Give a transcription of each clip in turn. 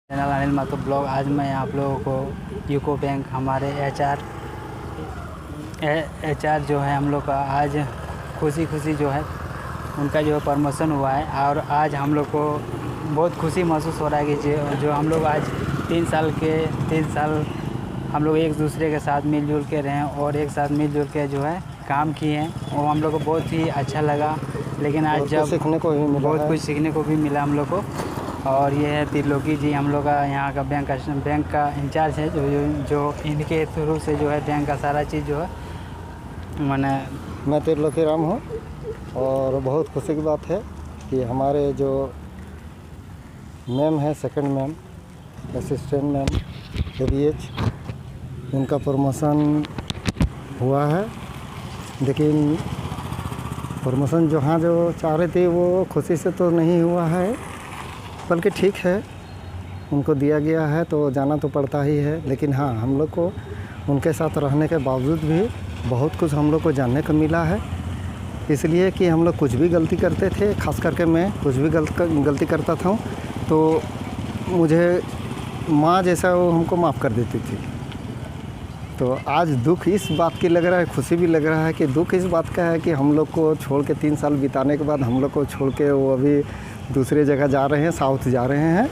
Channel Anil Mathur blog. आज मैं आप लोगों को यूको बैंक हमारे एचआर जो है हम लोग का आज खुशी जो है उनका जो है प्रमोशन हुआ है। और आज हम लोग को बहुत खुशी महसूस हो रहा है कि जो हम लोग आज 3 साल हम लोग एक दूसरे के साथ मिलजुल के रहें और एक साथ मिलजुल के जो है काम किए हैं और हम लोग को बहुत ही अच्छा लगा। लेकिन आज जब बहुत कुछ सीखने को भी मिला हम लोग को। और ये है त्रिलोकी जी, हम लोग का यहाँ का बैंक का इंचार्ज है जो इनके थ्रू से जो है बैंक का सारा चीज़ जो है मैं त्रिलोकी राम हूँ। और बहुत खुशी की बात है कि हमारे जो मैम है, second ma'am, assistant ma'am ABH, इनका प्रमोशन हुआ है। लेकिन प्रमोशन जहाँ जो चाह रहे थे वो खुशी से तो नहीं हुआ है, बल्कि ठीक है, उनको दिया गया है तो जाना तो पड़ता ही है। लेकिन हाँ, हम लोग को उनके साथ रहने के बावजूद भी बहुत कुछ हम लोग को जानने को मिला है। इसलिए कि हम लोग कुछ भी गलती करते थे, ख़ास करके मैं कुछ भी गलती करता था तो मुझे माँ जैसा वो हमको माफ़ कर देती थी। तो आज दुख इस बात की लग रहा है, खुशी भी लग रहा है कि दुख इस बात का है कि हम लोग को छोड़ के 3 साल बिताने के बाद हम लोग को छोड़ के वो अभी दूसरे जगह जा रहे हैं, साउथ जा रहे हैं।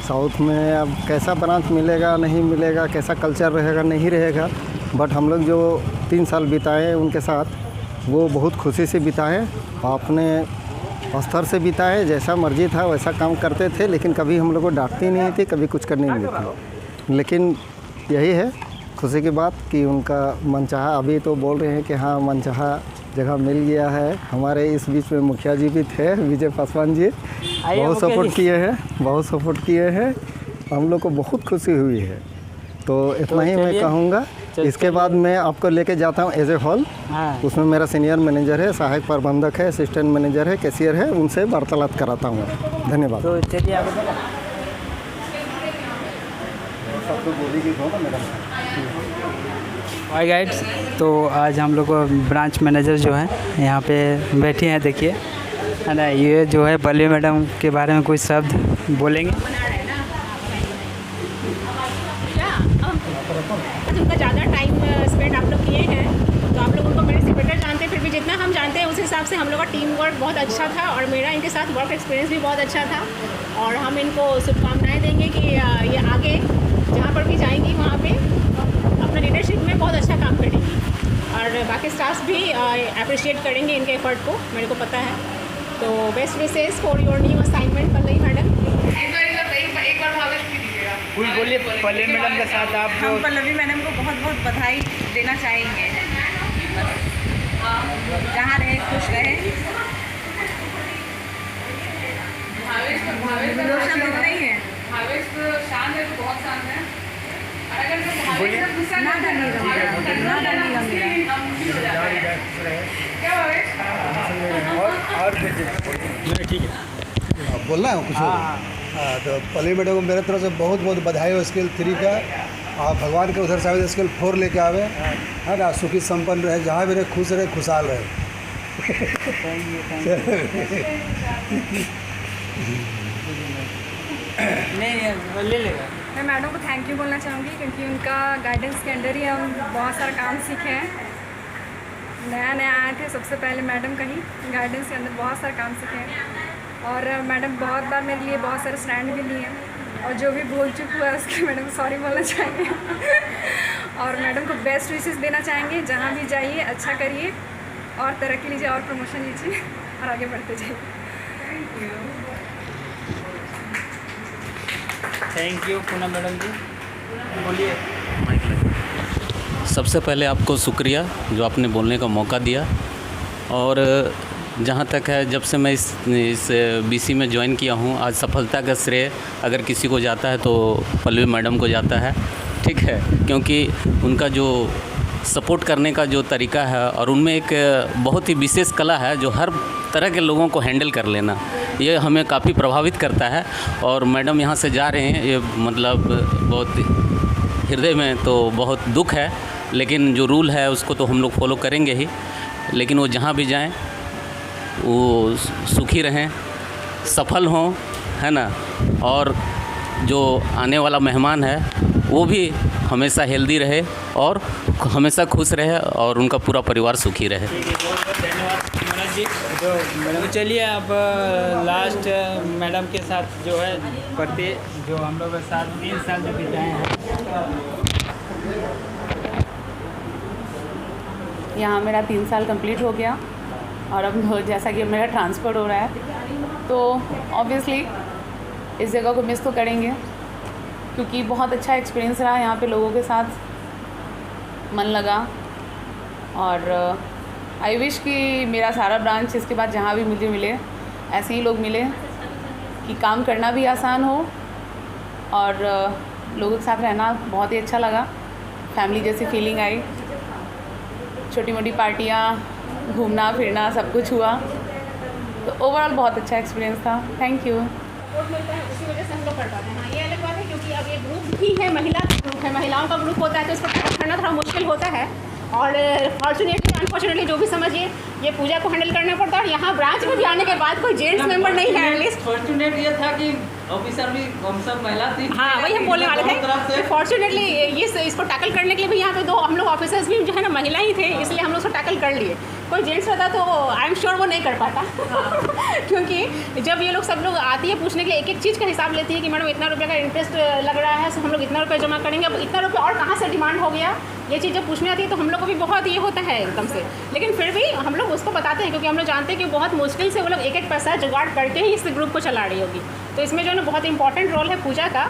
साउथ में अब कैसा ब्रांच मिलेगा नहीं मिलेगा, कैसा कल्चर रहेगा नहीं रहेगा, बट हम लोग जो 3 साल बिताए उनके साथ वो बहुत खुशी से बिताए, अपने स्तर से बिताए। जैसा मर्जी था वैसा काम करते थे, लेकिन कभी हम लोग को डांटती नहीं थी, कभी कुछ करने नहीं देती। लेकिन यही है खुशी की बात कि उनका मनचाहा, अभी तो बोल रहे हैं कि हाँ मनचाहा जगह मिल गया है। हमारे इस बीच में मुखिया जी भी थे, विजय पासवान जी, बहुत सपोर्ट किए हैं। हम लोग को बहुत खुशी हुई है। तो इतना ही मैं कहूँगा। इसके बाद मैं आपको लेके जाता हूँ एज ए हॉल। उसमें मेरा सीनियर मैनेजर है, सहायक प्रबंधक है, असिस्टेंट मैनेजर है, कैशियर है, उनसे वार्तालाप कराता हूँ। धन्यवाद। तो चलिए हाय गाइड्स, तो आज हम लोग को ब्रांच मैनेजर जो है यहाँ पे बैठे हैं, देखिए है ना। ये जो है पल्लवी मैडम के बारे में कुछ शब्द बोलेंगे। उनका ज़्यादा टाइम स्पेंड आप लोग किए हैं तो आप लोग उनको मेरे से बेटर जानते हैं, फिर भी जितना हम जानते हैं उस हिसाब से हम लोग का टीम वर्क बहुत अच्छा था और मेरा इनके साथ वर्क एक्सपीरियंस भी बहुत अच्छा था। और हम इनको शुभकामनाएँ देंगे कि ये आगे जहाँ पर भी जाएंगी वहाँ पे अपना लीडरशिप में बहुत अच्छा काम करेंगी और बाकी स्टाफ भी अप्रिशिएट करेंगे इनके एफर्ट को, मेरे को पता है। तो best wishes for your new assignment Pallavi madam. एक बार भावेश भी दीजिएगा। बोलिए पल्लवी मैडम के साथ आप जो हम पल्लवी मैडम को बहुत बहुत बधाई देना चाहेंगे। जहाँ रहे खुश रहे। भावेश मिल रही है। भावेश शांत है, तो बहुत शांत है। अगर भावेश का गुस्सा ना क्या भावेश? और ठीक है बोलना है कुछ। हाँ, तो पल्लवी मैडम को मेरे तरफ से बहुत बहुत बधाई हो स्केल 3 का। आप भगवान के उधर से स्केल 4 लेके आवे, है ना। सुखी संपन्न रहे, जहाँ भी रहे खुश रहे, खुशहाल रहे। नहीं ले लेगा। मैं मैडम को थैंक यू बोलना चाहूँगी क्योंकि उनका गाइडेंस के अंडर ही हम बहुत सारा काम सीखे हैं। नया आए थे, सबसे पहले मैडम का ही गाइडेंस के अंदर बहुत सारा काम सीखे हैं। और मैडम बहुत बार मेरे लिए बहुत सारे स्टैंड भी लिए हैं और जो भी भूल चुक हुआ है उसके मैडम को सॉरी बोलना चाहेंगे। और मैडम को बेस्ट विशेस देना चाहेंगे। जहाँ भी जाइए अच्छा करिए और तरक्की लीजिए और प्रमोशन लीजिए और आगे बढ़ते जाइए। थैंक यू पूनम मैडम जी, बोलिए। सबसे पहले आपको शुक्रिया जो आपने बोलने का मौका दिया। और जहाँ तक है, जब से मैं इस BC में ज्वाइन किया हूँ, आज सफलता का श्रेय अगर किसी को जाता है तो पल्लवी मैडम को जाता है, ठीक है। क्योंकि उनका जो सपोर्ट करने का जो तरीका है और उनमें एक बहुत ही विशेष कला है जो हर तरह के लोगों को हैंडल कर लेना, ये हमें काफ़ी प्रभावित करता है। और मैडम यहाँ से जा रहे हैं, ये मतलब बहुत हृदय में तो बहुत दुख है, लेकिन जो रूल है उसको तो हम लोग फॉलो करेंगे ही। लेकिन वो जहाँ भी जाएं वो सुखी रहें, सफल हों, है ना। और जो आने वाला मेहमान है वो भी हमेशा हेल्दी रहे और हमेशा खुश रहे और उनका पूरा परिवार सुखी रहे। ठीक है, बहुत बहुत धन्यवाद मनोज जी। जो मैडम चलिए अब लास्ट मैडम के साथ जो है पढ़ते, जो हम लोग के साथ 3 साल जो बिताए हैं। यहाँ मेरा 3 साल कंप्लीट हो गया और अब जैसा कि मेरा ट्रांसफ़र हो रहा है तो ऑब्वियसली इस जगह को मिस तो करेंगे, क्योंकि बहुत अच्छा एक्सपीरियंस रहा यहाँ पे, लोगों के साथ मन लगा। और आई विश कि मेरा सारा ब्रांच इसके बाद जहाँ भी मुझे मिले ऐसे ही लोग मिले कि काम करना भी आसान हो और लोगों के साथ रहना बहुत ही अच्छा लगा। फैमिली जैसी फीलिंग आई, छोटी मोटी पार्टियाँ, घूमना फिरना सब कुछ हुआ, तो ओवरऑल बहुत अच्छा एक्सपीरियंस था। Thank you. सपोर्ट मिलता है, उसी वजह से हम लोग कर पाते हैं। हाँ, ये अलग बात है क्योंकि अब ये ग्रुप भी है, महिला ग्रुप है, महिलाओं का ग्रुप होता है तो इसको टैकल करना थोड़ा मुश्किल होता है। और फॉर्चुनेटली अनफॉर्चुनेटली जो भी समझिए ये पूजा को हैंडल करना पड़ता है। और यहाँ ब्रांच में भी आने के बाद कोई जेंट्स मेंबर नहीं है एटलीस्ट। फॉर्चुनेट ये था कि ऑफिसर भी हम सब महिला थी। हाँ, वही हम बोलने वाले थे। फॉर्चुनेटली इसको टैकल करने के लिए भी यहाँ पे 2 हम लोग ऑफिसर्स भी जो है ना महिला ही थे, इसलिए हम लोग उसको टैकल कर लिए। कोई जेंट्स रहता तो आई एम श्योर वो नहीं कर पाता। क्योंकि जब ये लोग सब लोग आती है पूछने के लिए, एक एक चीज़ का हिसाब लेती है कि मैडम इतना रुपये का इंटरेस्ट लग रहा है, तो हम लोग इतना रुपये जमा करेंगे, अब इतना रुपये और कहाँ से डिमांड हो गया, ये चीज़ जब पूछने आती है तो हम लोग को भी बहुत ये होता है एकदम से। लेकिन फिर भी हम लोग उसको बताते हैं क्योंकि हम लोग जानते हैं कि बहुत मुश्किल से वो लोग एक एक पैसा जुगाड़ करके ही इस ग्रुप को चला रही होगी। तो इसमें जो है ना बहुत इंपॉर्टेंट रोल है पूजा का।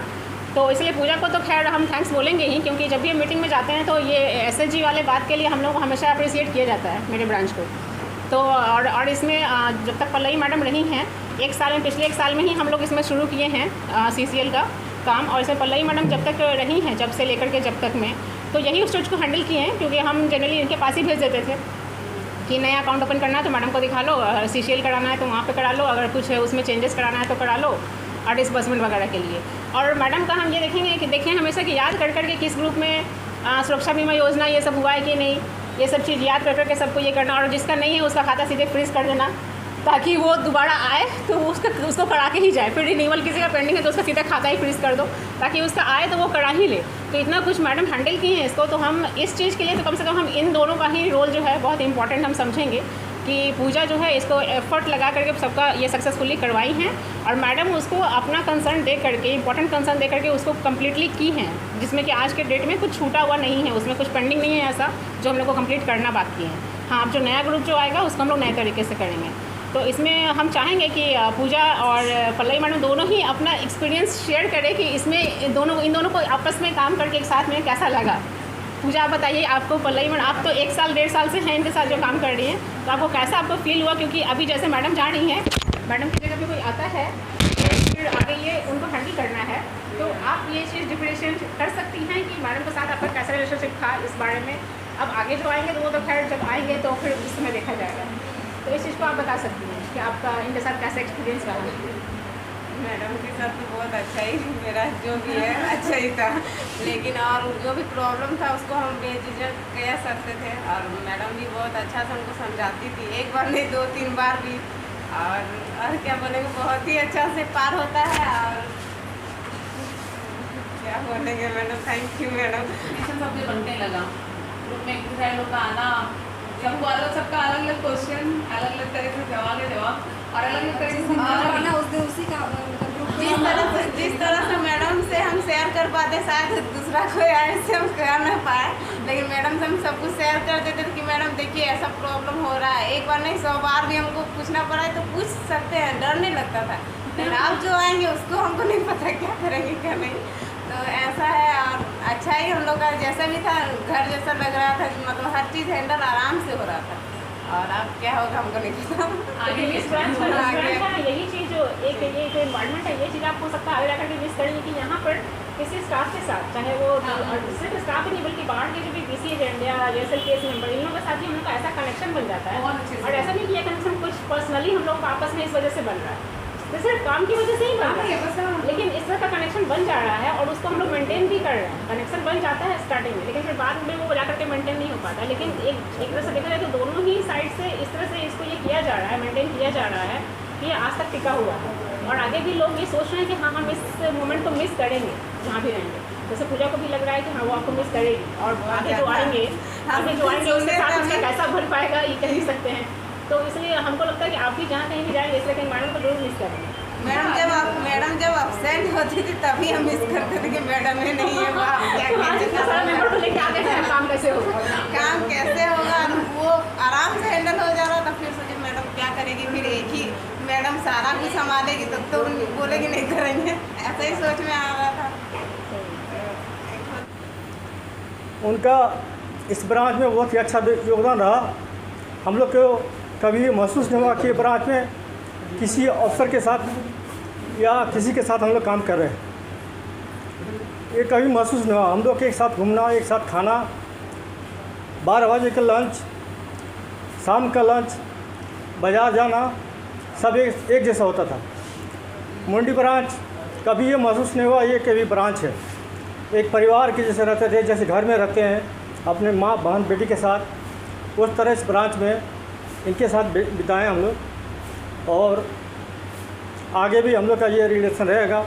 तो इसलिए पूजा को तो खैर हम थैंक्स बोलेंगे ही, क्योंकि जब भी हम मीटिंग में जाते हैं तो ये SSG वाले बात के लिए हम लोग को हमेशा अप्रिसिएट किया जाता है मेरे ब्रांच को। तो और इसमें जब तक पल्लवी मैडम रही हैं, 1 साल में, पिछले 1 साल में ही हम लोग इसमें शुरू किए हैं CCL का काम। और इसमें पल्लवी मैडम जब तक रही हैं, जब से लेकर के जब तक में, तो यही उस चीज़ को हैंडल किए हैं। क्योंकि हम जनरली इनके पास ही भेज देते थे कि नया अकाउंट ओपन करना है तो मैडम को दिखा लो, CCL कराना है तो वहाँ पे करा लो, अगर कुछ उसमें चेंजेस कराना है तो करा लो, और डिसबर्समेंट वगैरह के लिए। और मैडम का हम ये देखेंगे कि देखें हमेशा कि याद कर करके किस ग्रुप में सुरक्षा बीमा योजना ये सब हुआ है कि नहीं, ये सब चीज़ याद कर करके सबको ये करना। और जिसका नहीं है उसका खाता सीधे फ्रीज कर देना, ताकि वो दोबारा आए तो उसको करा के ही जाए। फिर रिन्यूअल किसी का पेंडिंग है तो उसका सीधा खाता ही फ्रीज कर दो, ताकि उसका आए तो वो करा ही ले। तो इतना कुछ मैडम हैंडल किए हैं इसको। तो हम इस चीज़ के लिए तो कम से कम हम इन दोनों का ही रोल जो है बहुत इंपॉर्टेंट हम समझेंगे कि पूजा जो है इसको एफर्ट लगा करके सबका ये सक्सेसफुली करवाई हैं। और मैडम उसको अपना कंसर्न दे करके, इंपॉर्टेंट कंसर्न दे करके उसको कम्प्लीटली की हैं, जिसमें कि आज के डेट में कुछ छूटा हुआ नहीं है, उसमें कुछ पेंडिंग नहीं है ऐसा जो हम लोग को कंप्लीट करना बाकी है। हाँ, अब जो नया ग्रुप जो आएगा उसको हम लोग नए तरीके से करेंगे। तो इसमें हम चाहेंगे कि पूजा और पल्लवी मैडम दोनों ही अपना एक्सपीरियंस शेयर करें कि इसमें इन दोनों को आपस में काम करके एक साथ में कैसा लगा। पूजा आप बताइए, आपको पल्लवी मैडम, आप तो 1 साल 1.5 साल से हैं इनके साथ जो काम कर रही हैं, तो आपको कैसा आपको फील हुआ? क्योंकि अभी जैसे मैडम जा रही हैं, मैडम की जगह पे कोई आता है फिर आगे ये उनको हैंडल करना है, तो आप ये चीज़ डिफरेंशिएट कर सकती हैं कि मैडम के साथ आपका कैसा रिलेशनशिप था इस बारे में। अब आगे जो आएंगे तो वो तो खैर जब आएंगे तो फिर उस समय देखा जाएगा। तो इस चीज़ को आप बता सकती हैं कि आपका इनके साथ कैसा एक्सपीरियंस रहा। मैडम के साथ तो बहुत अच्छा ही मेरा जो भी है अच्छा ही था, लेकिन और जो भी प्रॉब्लम था उसको हम बेझिझक कह सकते थे। और मैडम भी बहुत अच्छा से हमको समझाती थी, 1 बार नहीं 2-3 बार भी। और क्या बोलेंगे, बहुत ही अच्छा से पार होता है। और क्या बोलेंगे मैडम, थैंक यू मैडम। सबसे बनने लगा ग्रुप में किसी लोग का आना, सबको सबका अलग अलग क्वेश्चन, अलग अलग तरह से जवाब और अलग अलग तरह से समझाना। उसी का जिस तरह से मैडम से हम शेयर कर पाते, शायद दूसरा कोई ऐसे हम कर ना पाए, लेकिन मैडम से हम सब कुछ शेयर कर देते थे कि मैडम देखिए ऐसा प्रॉब्लम हो रहा है। 1 बार नहीं 100 बार भी हमको पूछना पड़ा है तो पूछ सकते हैं, डर नहीं लगता था। लेकिन आप जो आएंगे उसको हमको नहीं पता क्या करेंगे क्या नहीं, तो ऐसा है। और अच्छा ही हम लोग का जैसा भी था घर जैसा लग रहा था, मतलब हर चीज़ हैंडल आराम से हो रहा था। और अब क्या होगा हमको नहीं पता। आगे मिस यही चीज़ जो एक ये जो इन्वायरमेंट है, ये चीज़ आप हो सकता है आगे जाकर के मिस करेंगे कि यहाँ पर किसी स्टाफ के साथ, चाहे वो सिर्फ स्टाफ ही नहीं बल्कि बाहर के जो भी BC एजेंट या JSL केस मेंबर, इन लोगों के साथ ही हम लोग का ऐसा कनेक्शन बन जाता है। और ऐसा नहीं कि ये कनेक्शन कुछ पर्सनली हम लोग आपस में इस वजह से बन रहा है, तो सिर्फ काम की वजह से ही बन रहा है, लेकिन इस तरह का कनेक्शन बन जा रहा है और उसको हम लोग मेंटेन भी कर रहे हैं। कनेक्शन बन जाता है स्टार्टिंग में, लेकिन फिर बाद में वो जाकर के मेंटेन नहीं हो पाता। लेकिन एक तरह से देखा जाए तो दोनों ही साइड से इस तरह से इसको ये किया जा रहा है, मेंटेन किया जा रहा है कि ये आज तक टिका हुआ है। और आगे भी लोग ये सोच रहे हैं कि हाँ हम इस मोमेंट को मिस करेंगे जहाँ भी रहेंगे। जैसे पूजा को भी लग रहा है कि हाँ वो आपको मिस करेगी, और आगे जो आएंगे उसके साथ उसका कैसा भर पाएगा ये कह नहीं सकते हैं। तो इसलिए हमको लगता है कि आप भी जहाँ कहीं भी जाएंगे इसलिए कहीं मैडम को जरूर मिस करेंगे। मैडम जब अपसेंट होती थी तभी हम मिस करते थे कि मैडम ही नहीं है वहाँ, क्या सारा मेंबर को लेके आते हैं, काम कैसे होगा, काम कैसे होगा। वो आराम से हैंडल हो जा रहा था, फिर सोचे मैडम क्या करेगी, फिर एक ही मैडम सारा कुछ संभालेगी तब तो बोलेगी नहीं करेंगे, ऐसा ही सोच में आ रहा था। उनका इस ब्रांच में बहुत ही अच्छा योगदान रहा। हम लोग को कभी महसूस नहीं हुआ कि ब्रांच में किसी अफसर के साथ या किसी के साथ हम लोग काम कर रहे हैं, ये कभी महसूस नहीं हुआ। हम लोग के एक साथ घूमना, एक साथ खाना, 12 बजे का लंच, शाम का लंच, बाज़ार जाना, सब एक जैसा होता था। मुंडी ब्रांच कभी ये महसूस नहीं हुआ ये कभी ब्रांच है, एक परिवार के जैसे रहते थे, जैसे घर में रहते हैं अपने माँ बहन बेटी के साथ, उस तरह इस ब्रांच में इनके साथ बिताएं हम लोग। और आगे भी हम लोग का ये रिलेशन रहेगा।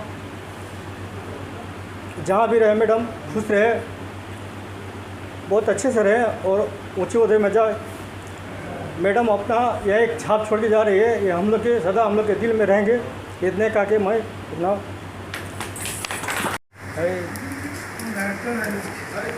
जहाँ भी रहे मैडम खुश रहे, बहुत अच्छे से रहे और ऊँचे उहदे में जाए। मैडम अपना यह एक छाप छोड़ के जा रही है, ये हम लोग के सदा हम लोग के दिल में रहेंगे। इतने का कि मैं इतना